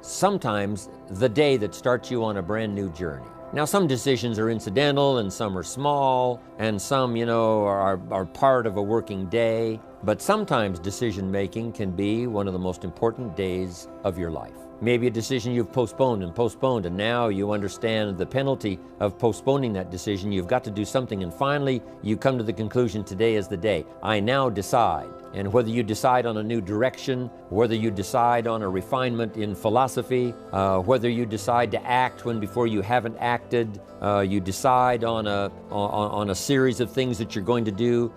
sometimes the day that starts you on a brand new journey. Now, some decisions are incidental and some are small and some, are part of a working day. But sometimes decision making can be one of the most important days of your life. Maybe a decision you've postponed, and now you understand the penalty of postponing that decision. You've got to do something, and finally you come to the conclusion, today is the day. I now decide. And whether you decide on a new direction, whether you decide on a refinement in philosophy, whether you decide to act when before you haven't acted, you decide on a series of things that you're going to do,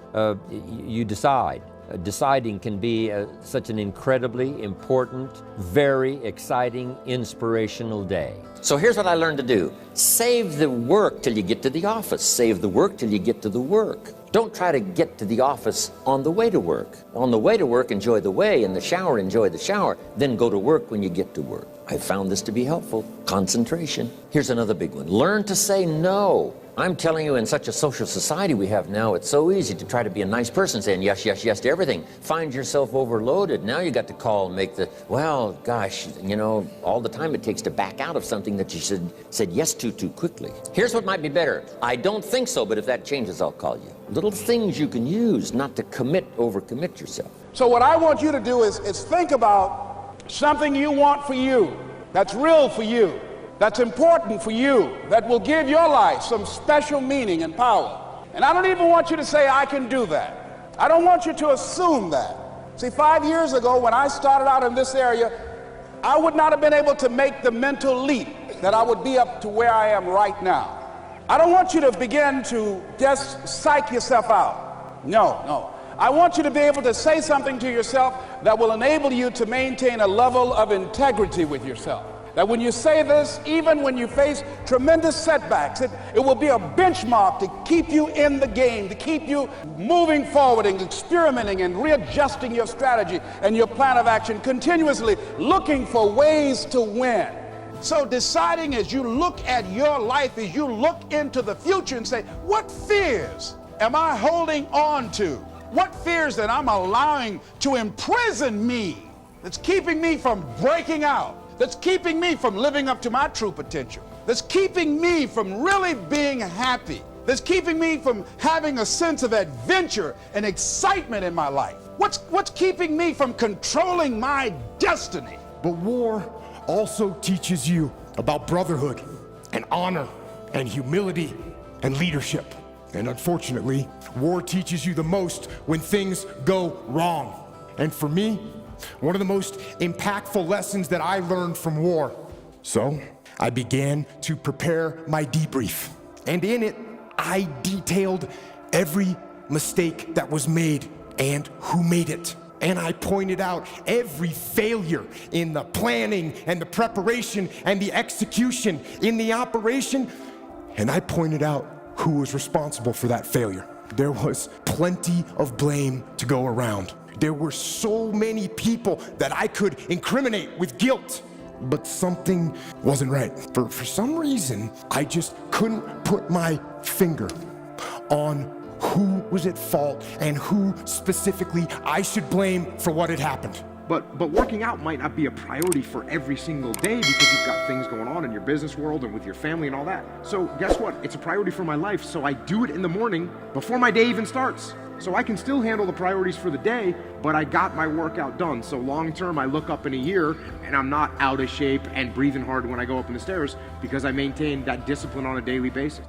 you decide. Deciding can be such an incredibly important, very exciting, inspirational day. So here's what I learned to do. Save the work till you get to the office. Save the work till you get to the work. Don't try to get to the office on the way to work. On the way to work, enjoy the way. In the shower, enjoy the shower. Then go to work when you get to work. I found this to be helpful. Concentration. Here's another big one. Learn to say no. I'm telling you, in such a social society we have now, it's so easy to try to be a nice person, saying yes, yes, yes to everything. Find yourself overloaded. Now you got to call and make well, gosh, all the time it takes to back out of something that you said yes to too quickly. Here's what might be better. I don't think so, but if that changes, I'll call you. Little things you can use not to overcommit yourself. So what I want you to do is think about something you want for you, that's real for you, that's important for you, that will give your life some special meaning and power. And I don't even want you to say, I can do that. I don't want you to assume that. See, 5 years ago, when I started out in this area, I would not have been able to make the mental leap that I would be up to where I am right now. I don't want you to begin to just psych yourself out. No. I want you to be able to say something to yourself that will enable you to maintain a level of integrity with yourself. That when you say this, even when you face tremendous setbacks, it will be a benchmark to keep you in the game, to keep you moving forward and experimenting and readjusting your strategy and your plan of action, continuously looking for ways to win. So deciding as you look at your life, as you look into the future and say, what fears am I holding on to? What fears that I'm allowing to imprison me, that's keeping me from breaking out, that's keeping me from living up to my true potential, that's keeping me from really being happy, that's keeping me from having a sense of adventure and excitement in my life? What's keeping me from controlling my destiny? But war also teaches you about brotherhood and honor and humility and leadership. And unfortunately, war teaches you the most when things go wrong. And for me, one of the most impactful lessons that I learned from war. So I began to prepare my debrief. And in it, I detailed every mistake that was made and who made it. And I pointed out every failure in the planning and the preparation and the execution in the operation. And I pointed out who was responsible for that failure. There was plenty of blame to go around. There were so many people that I could incriminate with guilt, but something wasn't right. For some reason, I just couldn't put my finger on who was at fault and who specifically I should blame for what had happened. But working out might not be a priority for every single day because you've got things going on in your business world and with your family and all that. So guess what? It's a priority for my life, so I do it in the morning before my day even starts. So I can still handle the priorities for the day, but I got my workout done. So long term, I look up in a year and I'm not out of shape and breathing hard when I go up in the stairs because I maintain that discipline on a daily basis.